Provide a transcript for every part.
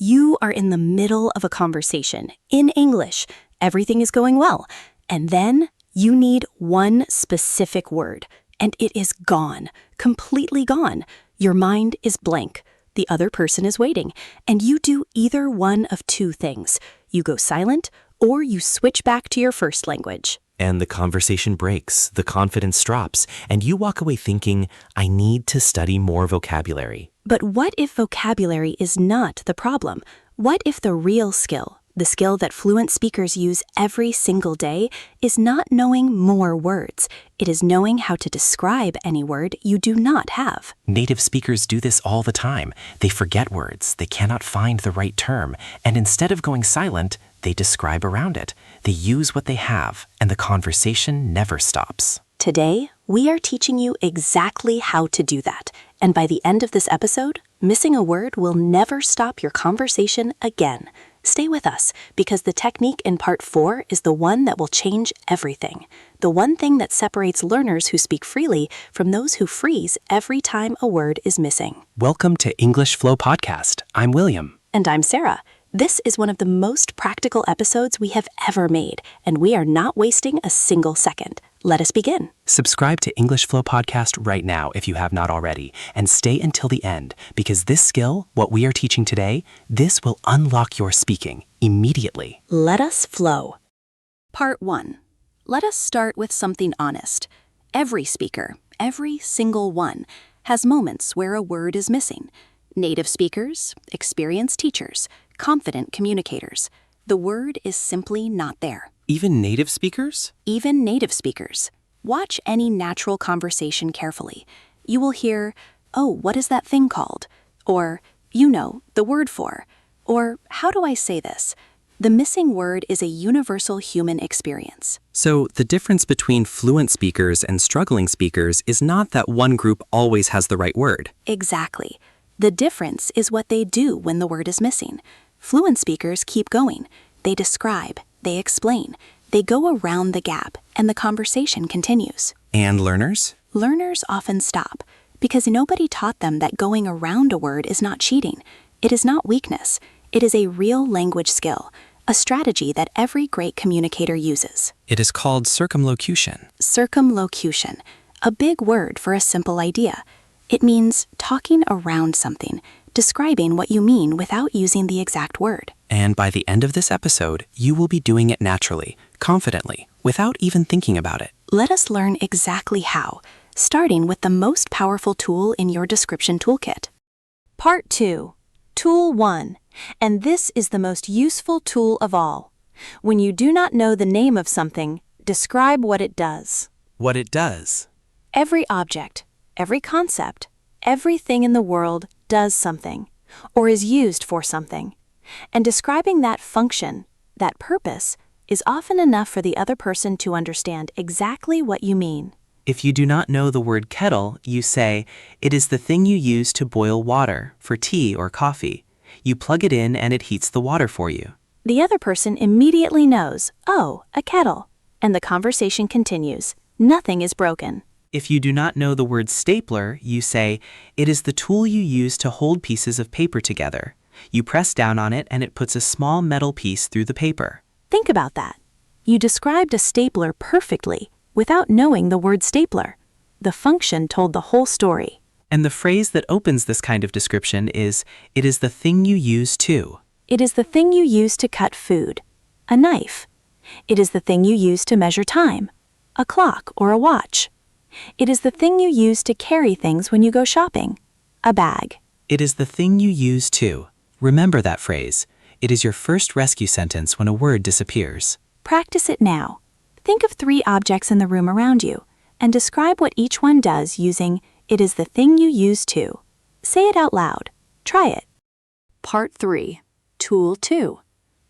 You are in the middle of a conversation in English. Everything is going well. And then you need one specific word, and it is gone, completely gone. Your mind is blank. The other person is waiting, and you do either one of two things. You go silent, or you switch back to your first language. And the conversation breaks, the confidence drops, and you walk away thinking, I need to study more vocabulary. But what if vocabulary is not the problem? What if the real skill, the skill that fluent speakers use every single day, is not knowing more words? It is knowing how to describe any word you do not have. Native speakers do this all the time. They forget words, they cannot find the right term, and instead of going silent, they describe around it. They use what they have, and the conversation never stops. Today, we are teaching you exactly how to do that. And by the end of this episode, missing a word will never stop your conversation again. Stay with us, because the technique in part 4 is the one that will change everything. The one thing that separates learners who speak freely from those who freeze every time a word is missing. Welcome to English Flow Podcast. I'm William. And I'm Sarah. This is one of the most practical episodes we have ever made, and we are not wasting a single second. Let us begin. Subscribe to English Flow Podcast right now if you have not already, and stay until the end, because this skill, what we are teaching today, this will unlock your speaking immediately. Let us flow. Part 1. Let us start with something honest. Every speaker, every single one, has moments where a word is missing. Native speakers, experienced teachers, confident communicators. The word is simply not there. Even native speakers? Even native speakers. Watch any natural conversation carefully. You will hear, oh, what is that thing called? Or, you know, the word for. Or, how do I say this? The missing word is a universal human experience. So the difference between fluent speakers and struggling speakers is not that one group always has the right word. Exactly. The difference is what they do when the word is missing. Fluent speakers keep going. They describe, they explain, they go around the gap, and the conversation continues. And learners? Learners often stop, because nobody taught them that going around a word is not cheating. It is not weakness. It is a real language skill, a strategy that every great communicator uses. It is called circumlocution. Circumlocution, a big word for a simple idea. It means talking around something, describing what you mean without using the exact word. And by the end of this episode, you will be doing it naturally, confidently, without even thinking about it. Let us learn exactly how, starting with the most powerful tool in your description toolkit. Part 2. Tool 1. And this is the most useful tool of all. When you do not know the name of something, describe what it does. What it does. Every object, every concept, everything in the world does something, or is used for something. And describing that function, that purpose, is often enough for the other person to understand exactly what you mean. If you do not know the word kettle, you say, it is the thing you use to boil water, for tea or coffee. You plug it in and it heats the water for you. The other person immediately knows, oh, a kettle, and the conversation continues. Nothing is broken. If you do not know the word stapler, you say, it is the tool you use to hold pieces of paper together. You press down on it and it puts a small metal piece through the paper. Think about that. You described a stapler perfectly without knowing the word stapler. The function told the whole story. And the phrase that opens this kind of description is, it is the thing you use to. It is the thing you use to cut food. A knife. It is the thing you use to measure time. A clock or a watch. It is the thing you use to carry things when you go shopping. A bag. It is the thing you use to. Remember that phrase. It is your first rescue sentence when a word disappears. Practice it now. Think of 3 objects in the room around you and describe what each one does using it is the thing you use to. Say it out loud. Try it. Part 3. Tool 2.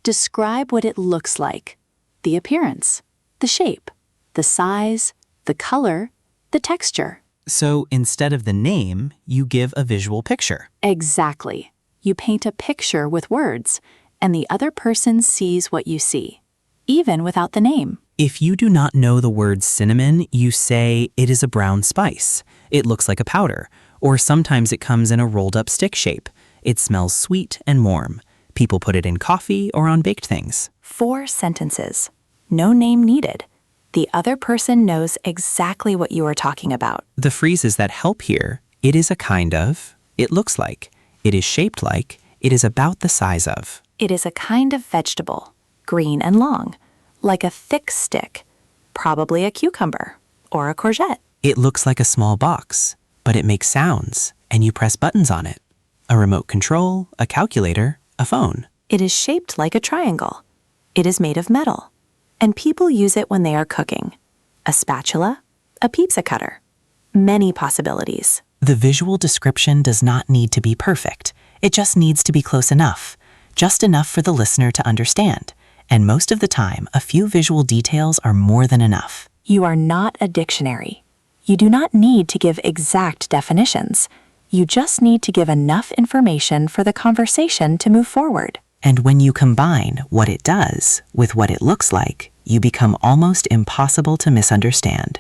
Describe what it looks like. The appearance, the shape, the size, the color, the texture. So instead of the name, you give a visual picture. Exactly. You paint a picture with words, and the other person sees what you see, even without the name. If you do not know the word cinnamon, you say it is a brown spice. It looks like a powder, or sometimes it comes in a rolled-up stick shape. It smells sweet and warm. People put it in coffee or on baked things. 4 sentences. No name needed. The other person knows exactly what you are talking about. The phrases that help here: it is a kind of, it looks like, it is shaped like, it is about the size of. It is a kind of vegetable, green and long, like a thick stick, probably a cucumber or a courgette. It looks like a small box, but it makes sounds, and you press buttons on it. A remote control, a calculator, a phone. It is shaped like a triangle. It is made of metal, and people use it when they are cooking. A spatula, a pizza cutter. Many possibilities. The visual description does not need to be perfect. It just needs to be close enough, just enough for the listener to understand. And most of the time, a few visual details are more than enough. You are not a dictionary. You do not need to give exact definitions. You just need to give enough information for the conversation to move forward. And when you combine what it does with what it looks like, you become almost impossible to misunderstand.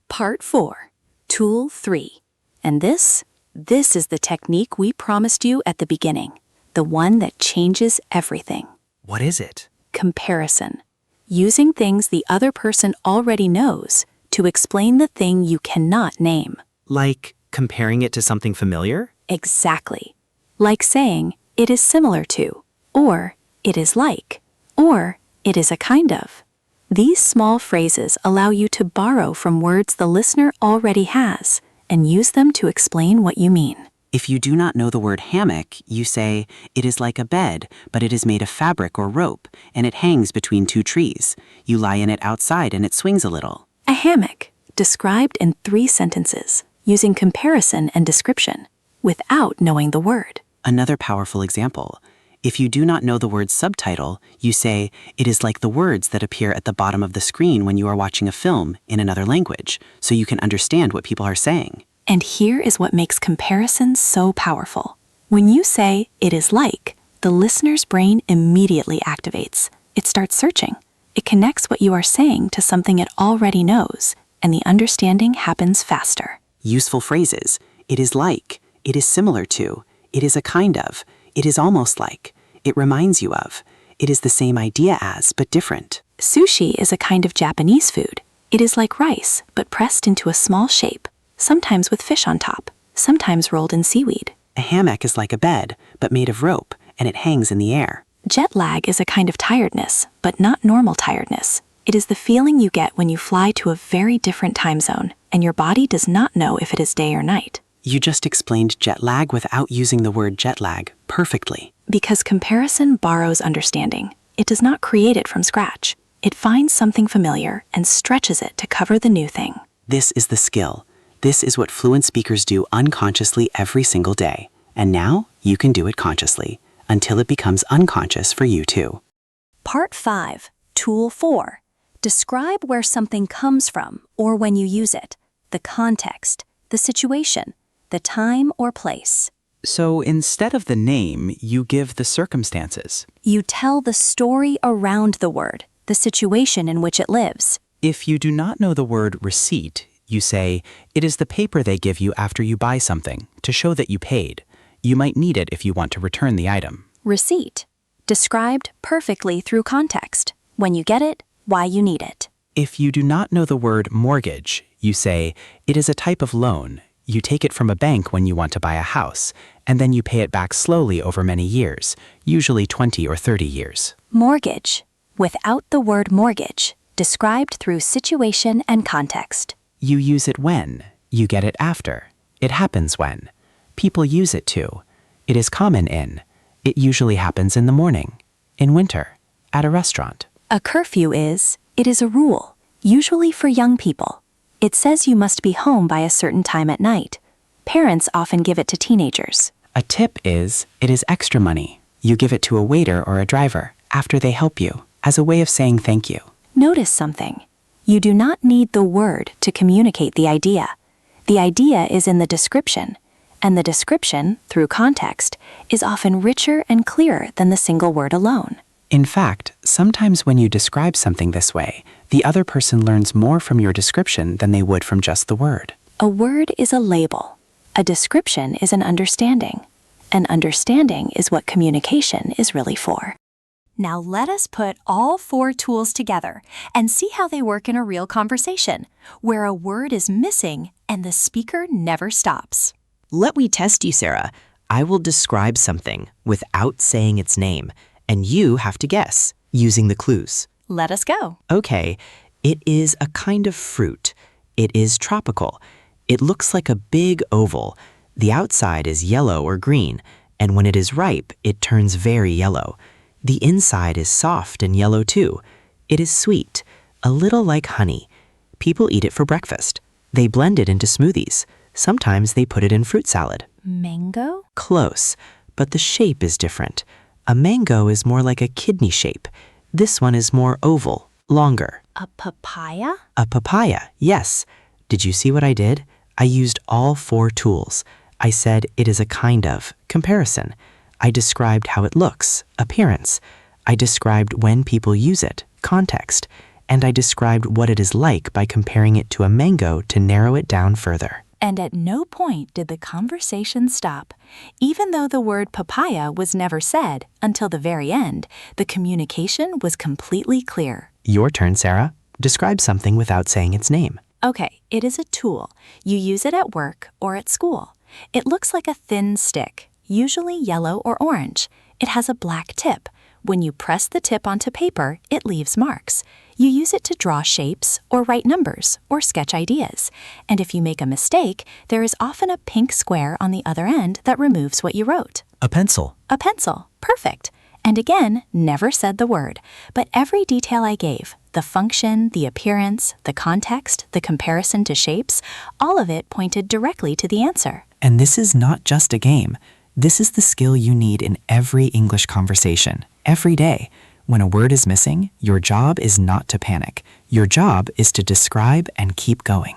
Part 4, Tool 3. And this is the technique we promised you at the beginning, the one that changes everything. What is it? Comparison. Using things the other person already knows to explain the thing you cannot name. Like comparing it to something familiar? Exactly. Like saying, it is similar to, or it is like, or it is a kind of. These small phrases allow you to borrow from words the listener already has and use them to explain what you mean. If you do not know the word hammock, you say, it is like a bed, but it is made of fabric or rope, and it hangs between 2 trees. You lie in it outside and it swings a little. A hammock, described in 3 sentences, using comparison and description, without knowing the word. Another powerful example. If you do not know the word subtitle, you say, it is like the words that appear at the bottom of the screen when you are watching a film in another language, so you can understand what people are saying. And here is what makes comparison so powerful. When you say, it is like, the listener's brain immediately activates. It starts searching. It connects what you are saying to something it already knows, and the understanding happens faster. Useful phrases. It is like. It is similar to. It is a kind of. It is almost like. It reminds you of. It is the same idea as, but different. Sushi is a kind of Japanese food. It is like rice, but pressed into a small shape, sometimes with fish on top, sometimes rolled in seaweed. A hammock is like a bed, but made of rope, and it hangs in the air. Jet lag is a kind of tiredness, but not normal tiredness. It is the feeling you get when you fly to a very different time zone, and your body does not know if it is day or night. You just explained jet lag without using the word jet lag perfectly. Because comparison borrows understanding. It does not create it from scratch. It finds something familiar and stretches it to cover the new thing. This is the skill. This is what fluent speakers do unconsciously every single day. And now you can do it consciously, until it becomes unconscious for you too. Part 5, Tool 4. Describe where something comes from or when you use it, the context, the situation, the time or place. So instead of the name, you give the circumstances. You tell the story around the word, the situation in which it lives. If you do not know the word receipt, you say, it is the paper they give you after you buy something, to show that you paid. You might need it if you want to return the item. Receipt. Described perfectly through context. When you get it, why you need it. If you do not know the word mortgage, you say, it is a type of loan. You take it from a bank when you want to buy a house, and then you pay it back slowly over many years, usually 20 or 30 years. Mortgage. Without the word mortgage. Described through situation and context. You use it when. You get it after. It happens when. People use it to. It is common in. It usually happens in the morning. In winter. At a restaurant. A curfew is, it is a rule, usually for young people. It says you must be home by a certain time at night. Parents often give it to teenagers. A tip is, it is extra money. You give it to a waiter or a driver after they help you, as a way of saying thank you. Notice something. You do not need the word to communicate the idea. The idea is in the description, and the description, through context, is often richer and clearer than the single word alone. In fact, sometimes when you describe something this way, the other person learns more from your description than they would from just the word. A word is a label. A description is an understanding. and understanding is what communication is really for. Now let us put all 4 tools together and see how they work in a real conversation, where a word is missing and the speaker never stops. Let me test you, Sarah. I will describe something without saying its name, and you have to guess using the clues. Let us go. Okay, it is a kind of fruit. It is tropical. It looks like a big oval. The outside is yellow or green, and when it is ripe, it turns very yellow. The inside is soft and yellow too. It is sweet, a little like honey. People eat it for breakfast. They blend it into smoothies. Sometimes they put it in fruit salad. Mango? Close, but the shape is different. A mango is more like a kidney shape. This one is more oval, longer. A papaya? A papaya, yes. Did you see what I did? I used all 4 tools. I said it is a kind of comparison. I described how it looks, appearance. I described when people use it, context. And I described what it is like by comparing it to a mango to narrow it down further. And at no point did the conversation stop. Even though the word papaya was never said until the very end, the communication was completely clear. Your turn, Sarah. Describe something without saying its name. Okay, it is a tool. You use it at work or at school. It looks like a thin stick, usually yellow or orange. It has a black tip. When you press the tip onto paper, it leaves marks. You use it to draw shapes or write numbers or sketch ideas. And if you make a mistake, there is often a pink square on the other end that removes what you wrote. A pencil. A pencil. Perfect. And again, never said the word, but every detail I gave, the function, the appearance, the context, the comparison to shapes, all of it pointed directly to the answer. And this is not just a game. This is the skill you need in every English conversation, every day. When a word is missing, your job is not to panic. Your job is to describe and keep going.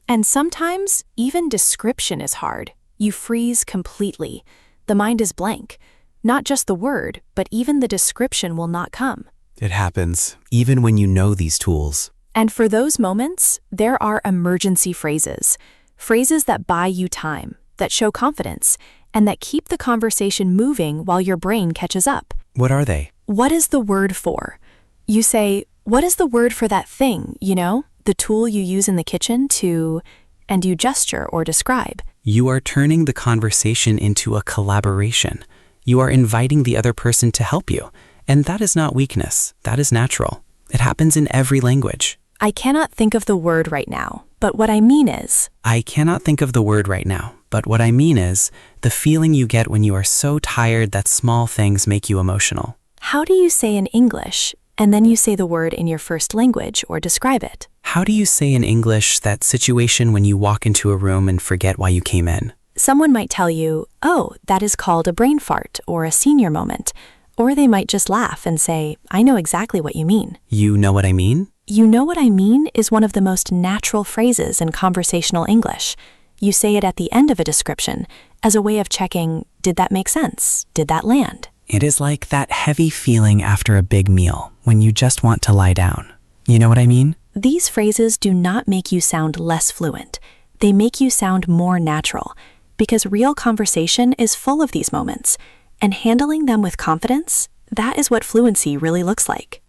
And sometimes, even description is hard. You freeze completely. The mind is blank. Not just the word, but even the description will not come. It happens, even when you know these tools. And for those moments, there are emergency phrases. Phrases that buy you time, that show confidence, and that keep the conversation moving while your brain catches up. What are they? What is the word for? You say, what is the word for that thing, the tool you use in the kitchen to, and you gesture or describe. You are turning the conversation into a collaboration. You are inviting the other person to help you. And that is not weakness. That is natural. It happens in every language. I cannot think of the word right now, but what I mean is... I cannot think of the word right now, but what I mean is the feeling you get when you are so tired that small things make you emotional. How do you say in English, and then you say the word in your first language or describe it? How do you say in English that situation when you walk into a room and forget why you came in? Someone might tell you, oh, that is called a brain fart or a senior moment. Or they might just laugh and say, I know exactly what you mean. You know what I mean? You know what I mean is one of the most natural phrases in conversational English. You say it at the end of a description as a way of checking, did that make sense? Did that land? It is like that heavy feeling after a big meal when you just want to lie down. You know what I mean? These phrases do not make you sound less fluent. They make you sound more natural because real conversation is full of these moments. And handling them with confidence, that is what fluency really looks like.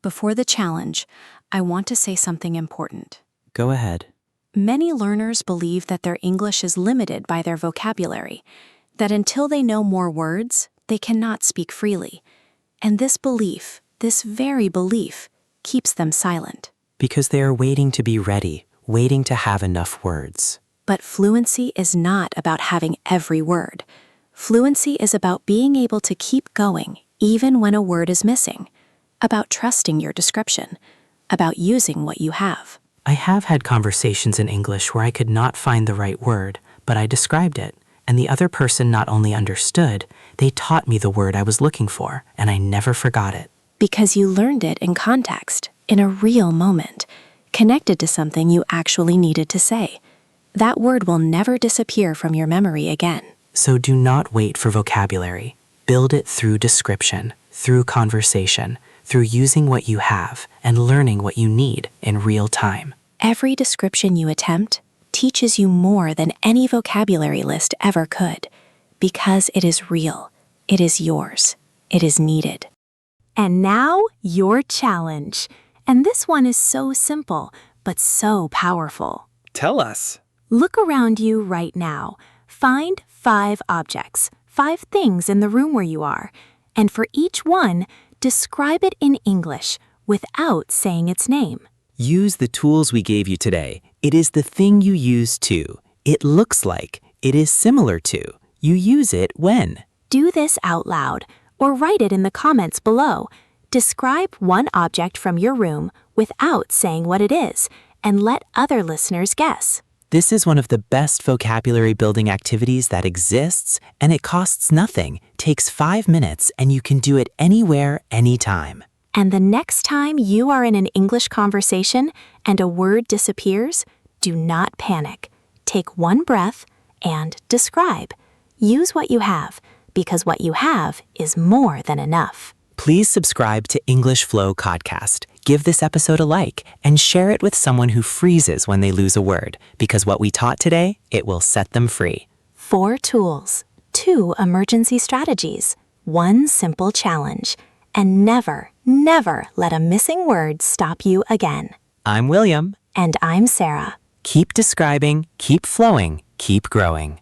Before the challenge, I want to say something important. Go ahead. Many learners believe that their English is limited by their vocabulary, that until they know more words, they cannot speak freely. And this belief, this very belief, keeps them silent. Because they are waiting to be ready, waiting to have enough words. But fluency is not about having every word. Fluency is about being able to keep going even when a word is missing, about trusting your description, about using what you have. I have had conversations in English where I could not find the right word, but I described it, and the other person not only understood, they taught me the word I was looking for, and I never forgot it. Because you learned it in context, in a real moment, connected to something you actually needed to say. That word will never disappear from your memory again. So do not wait for vocabulary. Build it through description, through conversation, through using what you have and learning what you need in real time. Every description you attempt teaches you more than any vocabulary list ever could, because it is real. It is yours. It is needed. And now, your challenge. And this one is so simple, but so powerful. Tell us. Look around you right now. Find 5 objects, 5 things in the room where you are. And for each one, describe it in English without saying its name. Use the tools we gave you today. It is the thing you use to. It looks like. It is similar to. You use it when. Do this out loud or write it in the comments below. Describe one object from your room without saying what it is and let other listeners guess. This is one of the best vocabulary building activities that exists, and it costs nothing, takes 5 minutes, and you can do it anywhere, anytime. And the next time you are in an English conversation and a word disappears, do not panic. Take one breath and describe. Use what you have, because what you have is more than enough. Please subscribe to English Flow Podcast. Give this episode a like and share it with someone who freezes when they lose a word, because what we taught today, it will set them free. 4 tools, 2 emergency strategies, 1 simple challenge, and never, never let a missing word stop you again. I'm William. And I'm Sarah. Keep describing, keep flowing, keep growing.